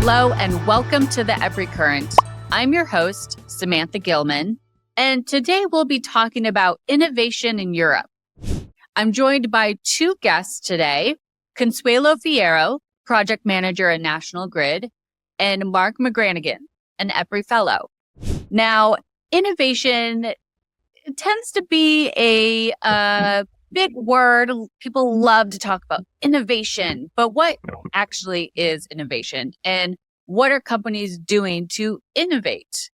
Hello and welcome to the EPRI Current. I'm your host, Samantha Gilman, and today we'll be talking about innovation in Europe. I'm joined by two guests today, Consuelo Fierro, Project Manager at National Grid, and Mark McGranaghan, an EPRI Fellow. Now, innovation tends to be a big word. People love to talk about innovation, but what actually is innovation and what are companies doing to innovate?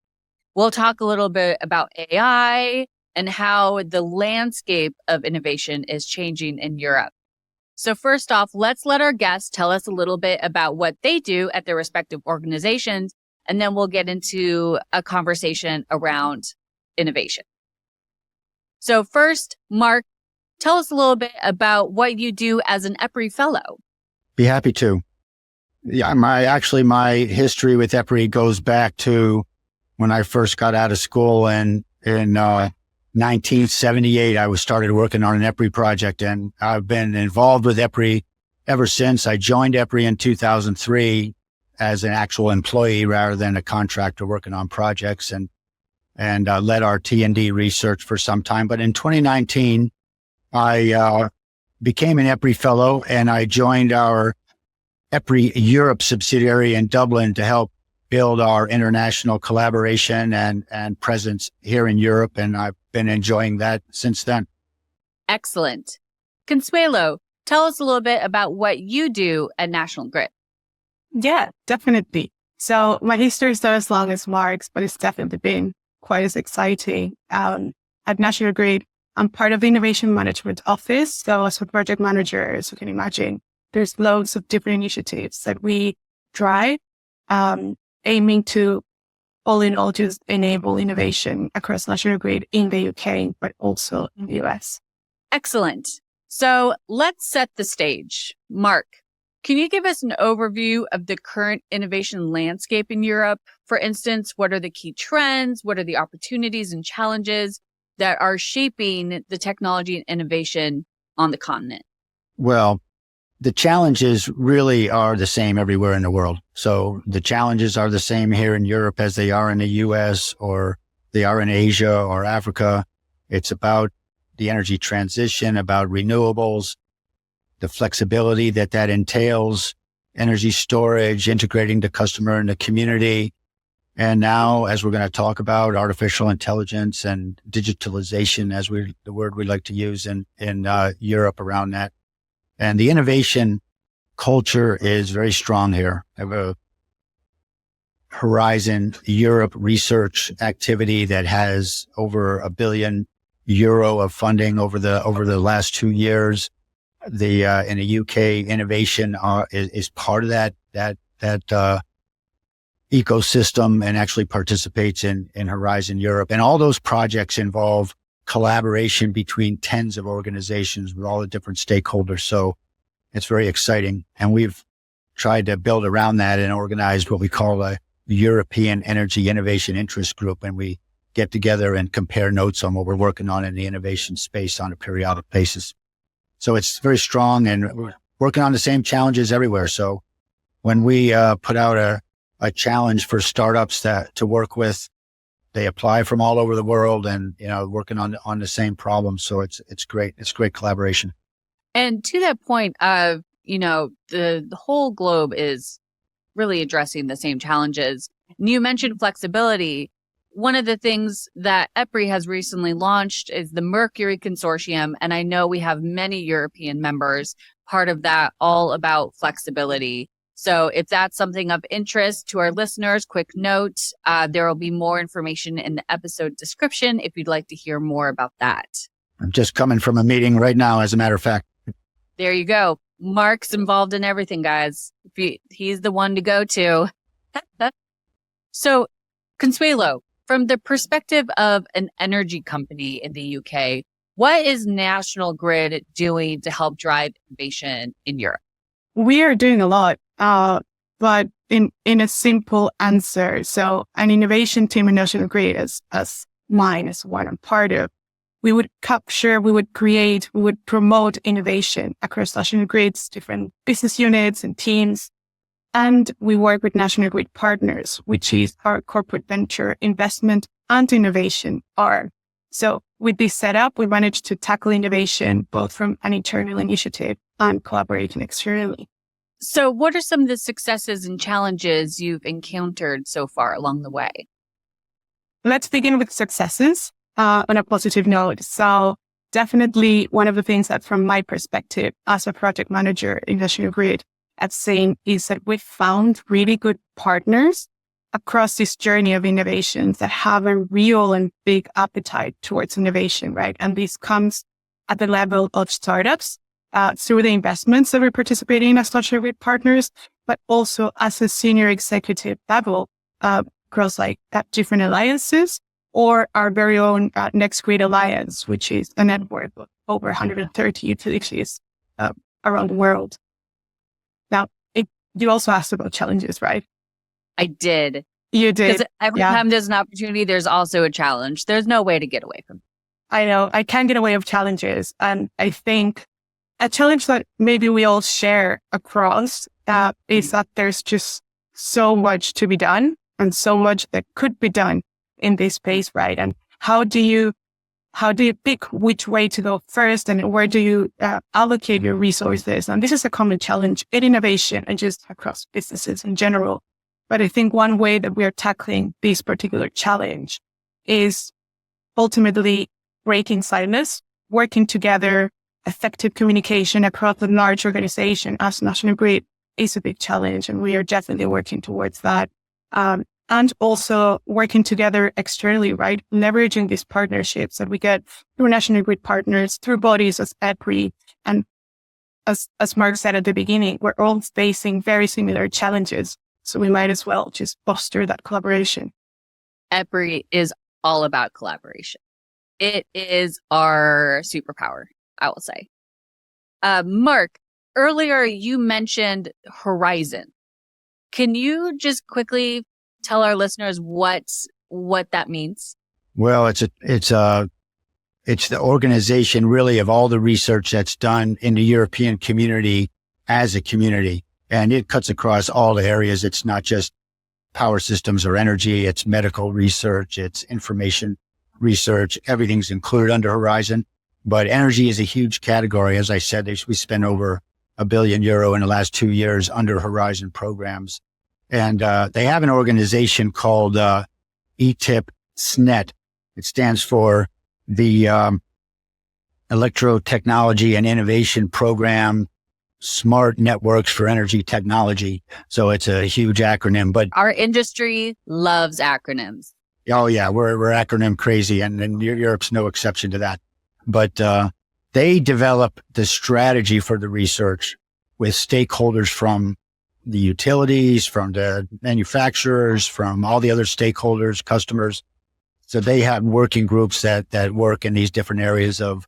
We'll talk a little bit about AI and how the landscape of innovation is changing in Europe. So first off, let's let our guests tell us a little bit about what they do at their respective organizations, and then we'll get into a conversation around innovation. So first, Mark, tell us a little bit about what you do as an EPRI Fellow. Be happy to. Yeah, my history with EPRI goes back to when I first got out of school in 1978. I started working on an EPRI project, and I've been involved with EPRI ever since. I joined EPRI in 2003 as an actual employee rather than a contractor working on projects, and led our T&D research for some time. But in 2019, I became an EPRI Fellow, and I joined our EPRI Europe subsidiary in Dublin to help build our international collaboration and presence here in Europe. And I've been enjoying that since then. Excellent. Consuelo, tell us a little bit about what you do at National Grid. Yeah, definitely. So my history is not as long as Mark's, but it's definitely been quite as exciting. At National Grid, I'm part of the Innovation Management Office. So as a project manager, as you can imagine, there's loads of different initiatives that we drive, aiming to, all in all, just enable innovation across National Grid in the UK, but also in the US. Excellent. So let's set the stage. Mark, can you give us an overview of the current innovation landscape in Europe? For instance, what are the key trends? What are the opportunities and challenges that are shaping the technology and innovation on the continent? Well, the challenges really are the same everywhere in the world. So the challenges are the same here in Europe as they are in the US or they are in Asia or Africa. It's about the energy transition, about renewables, the flexibility that entails, energy storage, integrating the customer and the community. And now, as we're going to talk about, artificial intelligence and digitalization, as the word we like to use in Europe around that. And the innovation culture is very strong here. I have a Horizon Europe research activity that has over €1 billion of funding over the last 2 years. In the UK, innovation is part of that ecosystem and actually participates in Horizon Europe. And all those projects involve collaboration between tens of organizations with all the different stakeholders. So it's very exciting. And we've tried to build around that and organized what we call a European Energy Innovation Interest Group. And we get together and compare notes on what we're working on in the innovation space on a periodic basis. So it's very strong and we're working on the same challenges everywhere. So when we put out a challenge for startups to work with, they apply from all over the world and, working on the same problem. So it's great. It's great collaboration. And to that point of, the whole globe is really addressing the same challenges. And you mentioned flexibility. One of the things that EPRI has recently launched is the Mercury Consortium. And I know we have many European members, part of that all about flexibility. So if that's something of interest to our listeners, quick note, there will be more information in the episode description if you'd like to hear more about that. I'm just coming from a meeting right now, as a matter of fact. There you go. Mark's involved in everything, guys. He's the one to go to. So, Consuelo, from the perspective of an energy company in the UK, what is National Grid doing to help drive innovation in Europe? We are doing a lot, but in a simple answer. So an innovation team in National Grid, as mine, as one I'm part of, we would capture, we would create, we would promote innovation across National Grid's different business units and teams. And we work with National Grid Partners, which is our corporate venture investment and innovation arm. So with this setup, we managed to tackle innovation both from an internal initiative and collaborating externally. So what are some of the successes and challenges you've encountered so far along the way? Let's begin with successes on a positive note. So definitely one of the things that from my perspective as a project manager in National Grid, I've seen is that we've found really good partners across this journey of innovations that have a real and big appetite towards innovation, right? And this comes at the level of startups through the investments that we're participating in as National Grid Partners, but also as a senior executive level across different alliances or our very own Next Grid Alliance, which is a network of over 130 utilities around the world. Now, you also asked about challenges, right? I did. You did. Because every time there's an opportunity, there's also a challenge. There's no way to get away from it. I know. I can't get away with challenges. And I think a challenge that maybe we all share across is that there's just so much to be done and so much that could be done in this space, right? And how do you pick which way to go first and where do you allocate your resources? And this is a common challenge in innovation and just across businesses in general. But I think one way that we are tackling this particular challenge is ultimately breaking silos, working together, effective communication across a large organization as National Grid is a big challenge. And we are definitely working towards that. And also working together externally, right? Leveraging these partnerships that we get through National Grid Partners, through bodies as EPRI. And as Mark said at the beginning, we're all facing very similar challenges. So we might as well just foster that collaboration. EPRI is all about collaboration. It is our superpower, I will say. Mark, earlier you mentioned Horizon. Can you just quickly tell our listeners what that means? Well, it's the organization really of all the research that's done in the European community as a community. And it cuts across all the areas. It's not just power systems or energy. It's medical research. It's information research. Everything's included under Horizon. But energy is a huge category. As I said, we spent over €1 billion in the last 2 years under Horizon programs. And they have an organization called ETIP SNET. It stands for the Electro-Technology and Innovation Program, Smart Networks for Energy Technology. So it's a huge acronym. But our industry loves acronyms. Oh, yeah, we're acronym crazy, and Europe's no exception to that. But they develop the strategy for the research with stakeholders from the utilities, from the manufacturers, from all the other stakeholders, customers. So they have working groups that work in these different areas of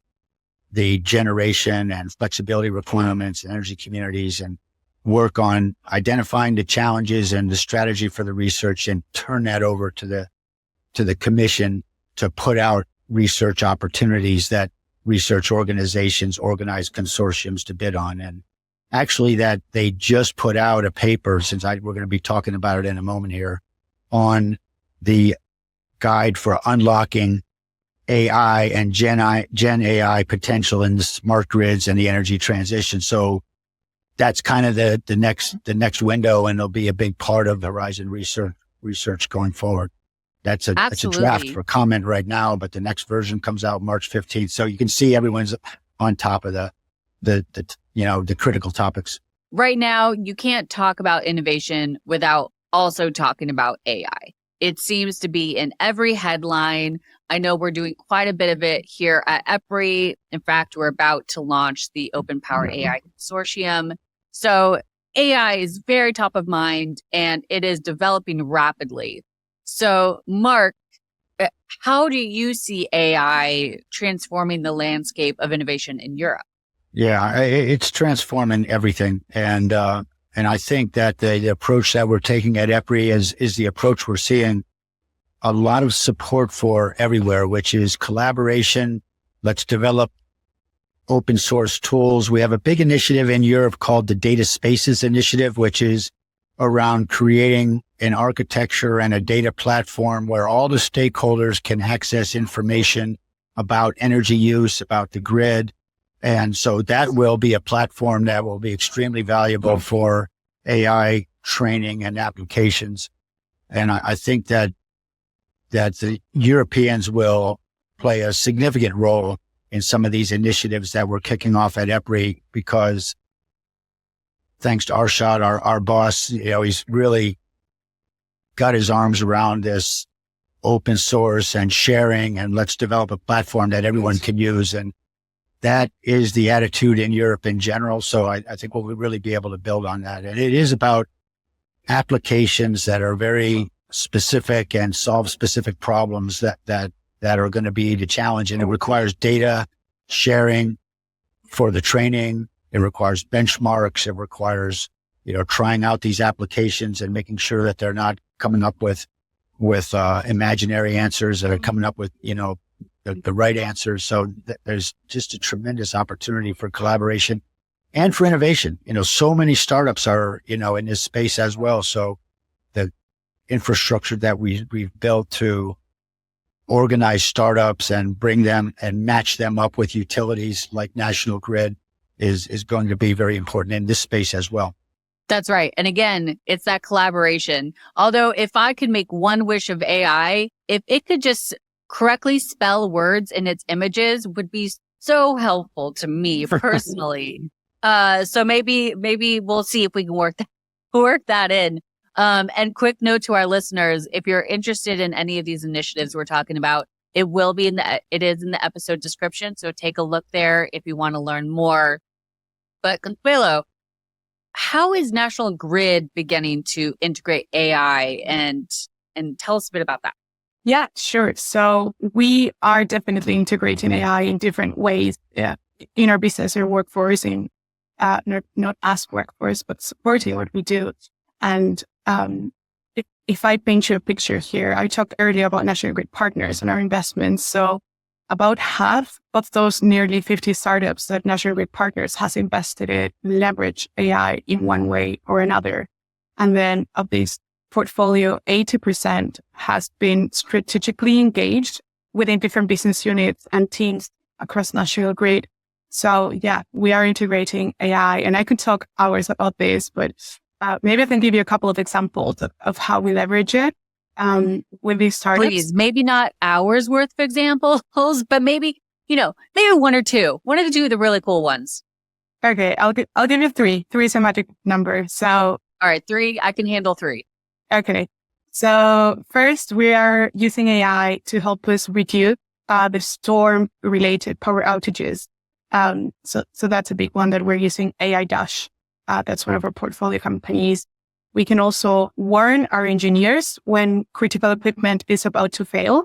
the generation and flexibility requirements, energy communities, and work on identifying the challenges and the strategy for the research and turn that over to the commission to put out research opportunities that research organizations organize consortiums to bid on. And actually that they just put out a paper, since we're going to be talking about it in a moment here, on the guide for unlocking AI and Gen AI potential in the smart grids and the energy transition. So that's kind of the next window, and it'll be a big part of the Horizon research going forward. That's a draft for comment right now, but the next version comes out March 15th. So you can see everyone's on top of the critical topics. Right now, you can't talk about innovation without also talking about AI. It seems to be in every headline. I know we're doing quite a bit of it here at EPRI. In fact, we're about to launch the Open Power AI Consortium. So AI is very top of mind, and it is developing rapidly. So, Mark, how do you see AI transforming the landscape of innovation in Europe? Yeah, it's transforming everything. And I think that the approach that we're taking at EPRI is the approach we're seeing a lot of support for everywhere, which is collaboration. Let's develop open source tools. We have a big initiative in Europe called the Data Spaces Initiative, which is around creating an architecture and a data platform where all the stakeholders can access information about energy use, about the grid. And so that will be a platform that will be extremely valuable for AI training and applications. And I think that the Europeans will play a significant role in some of these initiatives that we're kicking off at EPRI, because thanks to Arshad, our boss, he's really got his arms around this open source and sharing, and let's develop a platform that everyone can use. And that is the attitude in Europe in general. So I think we'll really be able to build on that. And it is about applications that are very specific and solve specific problems that are going to be the challenge. And it requires data sharing for the training. It requires benchmarks. It requires, trying out these applications and making sure that they're not coming up with imaginary answers, that are coming up with, the right answers. So there's just a tremendous opportunity for collaboration and for innovation. So many startups are, in this space as well. So the infrastructure that we've built to organize startups and bring them and match them up with utilities like National Grid is going to be very important in this space as well. That's right. And again, it's that collaboration. Although if I could make one wish of AI, if it could just correctly spell words in its images, would be so helpful to me personally. So maybe we'll see if we can work that in. And quick note to our listeners, if you're interested in any of these initiatives we're talking about, it is in the episode description. So take a look there if you want to learn more. But Consuelo, how is National Grid beginning to integrate AI, and tell us a bit about that? Yeah, sure. So we are definitely integrating AI in different ways in our business or workforce, not as workforce, but supporting what we do. And if I paint you a picture here, I talked earlier about National Grid partners and our investments. So about half of those nearly 50 startups that National Grid Partners has invested in leverage AI in one way or another. And then of this portfolio, 80% has been strategically engaged within different business units and teams across National Grid. So yeah, we are integrating AI, and I could talk hours about this, but maybe I can give you a couple of examples of how we leverage it with these startups. Please, maybe not hours worth of examples, but maybe one or two of the really cool ones. Okay, I'll give you three. Three is a magic number. So all right, three. I can handle three. Okay. So first, we are using AI to help us reduce the storm-related power outages. So that's a big one that we're using AI Dash. That's one of our portfolio companies. We can also warn our engineers when critical equipment is about to fail.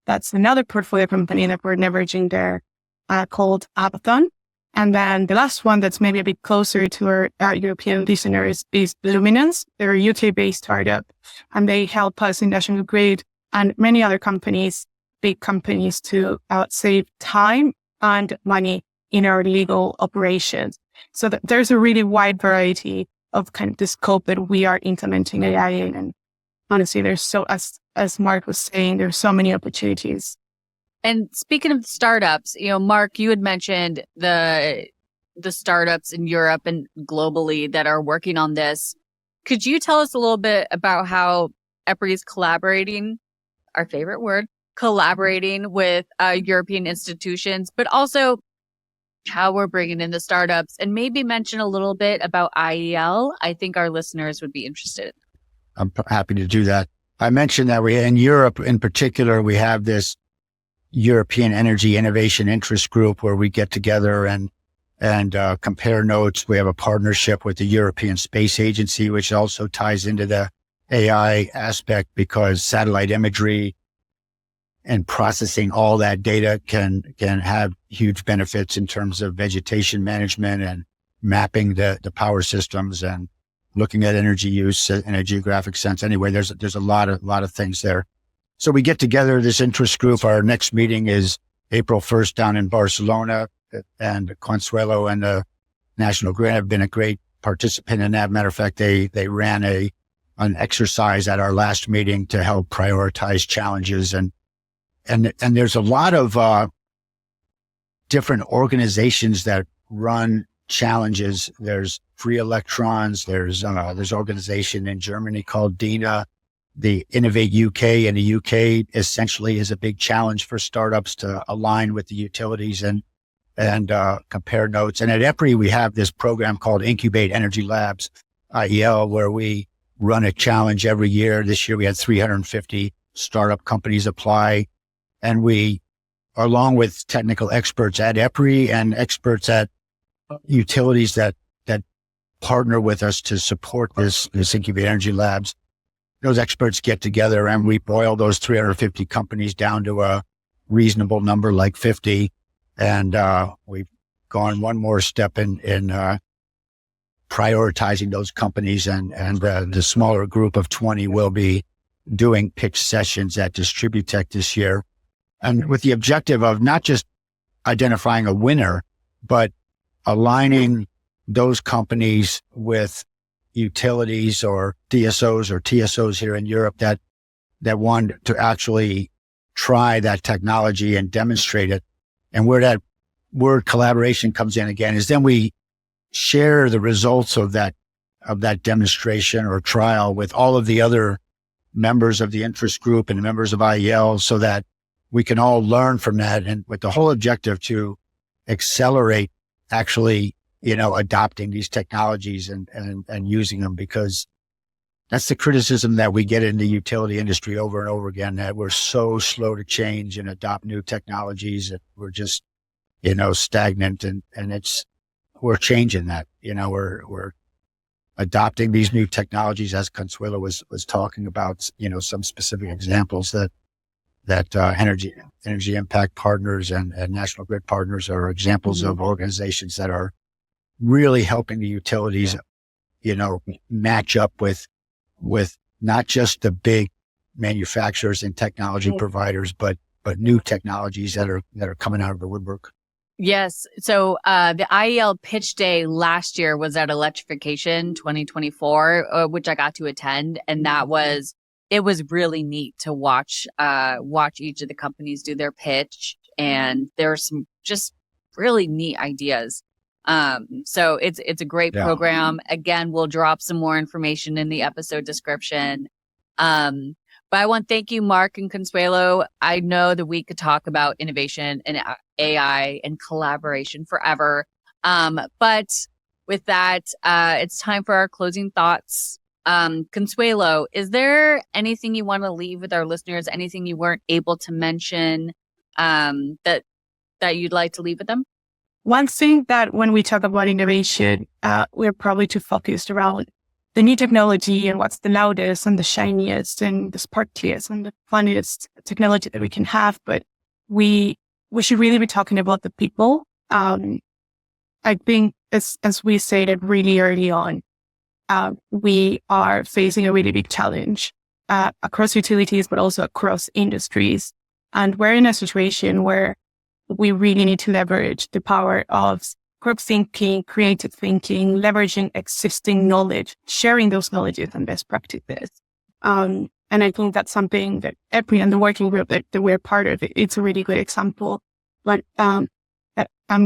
That's another portfolio company that we're leveraging there, called Abathon. And then the last one that's maybe a bit closer to our European listeners is Luminance. They're a UK-based startup, and they help us in National Grid and many other companies, big companies, to save time and money in our legal operations. So there's a really wide variety of kind of the scope that we are implementing AI in. And honestly, there's as Mark was saying, there's so many opportunities. And speaking of startups, Mark, you had mentioned the startups in Europe and globally that are working on this. Could you tell us a little bit about how EPRI is collaborating, our favorite word, collaborating with European institutions, but also how we're bringing in the startups, and maybe mention a little bit about IEL? I think our listeners would be interested. I'm happy to do that. I mentioned that in Europe in particular, we have this European Energy Innovation Interest Group where we get together and compare notes. We have a partnership with the European Space Agency, which also ties into the AI aspect, because satellite imagery and processing all that data can have huge benefits in terms of vegetation management and mapping the power systems and looking at energy use in a geographic sense. Anyway, there's a lot of things there. So we get together this interest group. Our next meeting is April 1st down in Barcelona, and Consuelo and the National Grid have been a great participant in that. Matter of fact, they ran an exercise at our last meeting to help prioritize challenges. And there's a lot of different organizations that run challenges. There's Free Electrons. There's organization in Germany called DINA. The Innovate UK in the UK essentially is a big challenge for startups to align with the utilities and compare notes. And at EPRI, we have this program called Incubate Energy Labs, IEL, where we run a challenge every year. This year, we had 350 startup companies apply. And we, along with technical experts at EPRI and experts at utilities that partner with us to support this Incubate Energy Labs, those experts get together and we boil those 350 companies down to a reasonable number, like 50. And we've gone one more step in prioritizing those companies, and the smaller group of 20 will be doing pitch sessions at Distributech this year. And with the objective of not just identifying a winner, but aligning those companies with utilities or DSOs or TSOs here in Europe that want to actually try that technology and demonstrate it. And where that word collaboration comes in again is then we share the results of that demonstration or trial with all of the other members of the interest group and members of IEL, so that we can all learn from that, and with the whole objective to accelerate actually, adopting these technologies and using them, because that's the criticism that we get in the utility industry over and over again, that we're so slow to change and adopt new technologies, that we're just, stagnant, and we're changing that. We're adopting these new technologies, as Consuelo was talking about, some specific examples that energy impact partners and National Grid partners are examples of organizations that are really helping the utilities, match up with not just the big manufacturers and technology providers, but new technologies that are coming out of the woodwork. Yes. So the IEL pitch day last year was at Electrification 2024, which I got to attend, and it was really neat to watch each of the companies do their pitch, and there are some just really neat ideas. So it's a great program. Again, we'll drop some more information in the episode description. But I want to thank you, Mark and Consuelo. I know that we could talk about innovation and AI and collaboration forever. But with that, it's time for our closing thoughts. Consuelo, is there anything you want to leave with our listeners? Anything you weren't able to mention that you'd like to leave with them? One thing that when we talk about innovation, we're probably too focused around the new technology and what's the loudest and the shiniest and the sparkliest and the funniest technology that we can have. But we should really be talking about the people. I think as we stated really early on, we are facing a really big challenge across utilities, but also across industries. And we're in a situation where we really need to leverage the power of group thinking, creative thinking, leveraging existing knowledge, sharing those knowledges and best practices. And I think that's something that EPRI and the working group that we're part of, it's a really good example. But I'm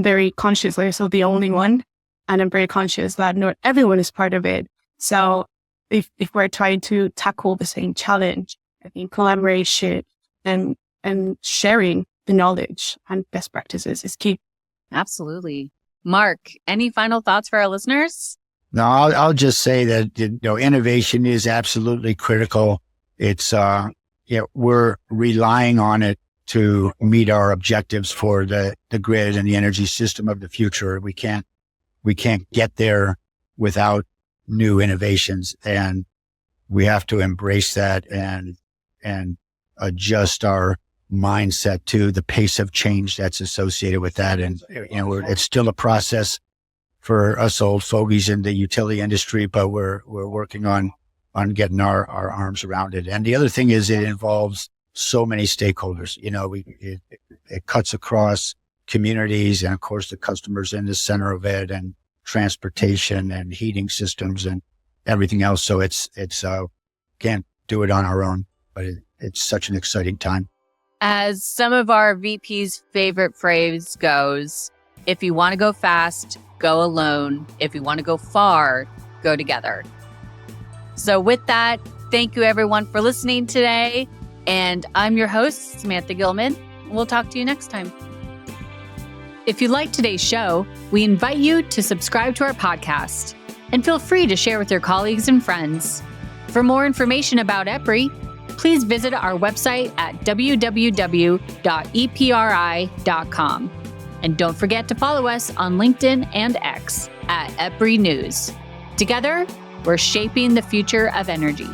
very conscious that I'm also the only one, and I'm very conscious that not everyone is part of it. So if we're trying to tackle the same challenge, I think collaboration and sharing the knowledge and best practices is key. Absolutely. Mark, any final thoughts for our listeners? No, I'll just say that, innovation is absolutely critical. It's, we're relying on it to meet our objectives for the grid and the energy system of the future. We can't get there without new innovations, and we have to embrace that and adjust our mindset to the pace of change that's associated with that. And, it's still a process for us old fogies in the utility industry, but we're working on getting our arms around it. And the other thing is it involves so many stakeholders. It cuts across communities, and of course the customers in the center of it, and transportation and heating systems and everything else. So it's can't do it on our own, but it's such an exciting time. As some of our VP's favorite phrase goes, if you want to go fast, go alone. If you want to go far, go together. So with that, thank you everyone for listening today. And I'm your host, Samantha Gilman. We'll talk to you next time. If you liked today's show, we invite you to subscribe to our podcast and feel free to share with your colleagues and friends. For more information about EPRI, please visit our website at www.epri.com. And don't forget to follow us on LinkedIn and X at EPRI News. Together, we're shaping the future of energy.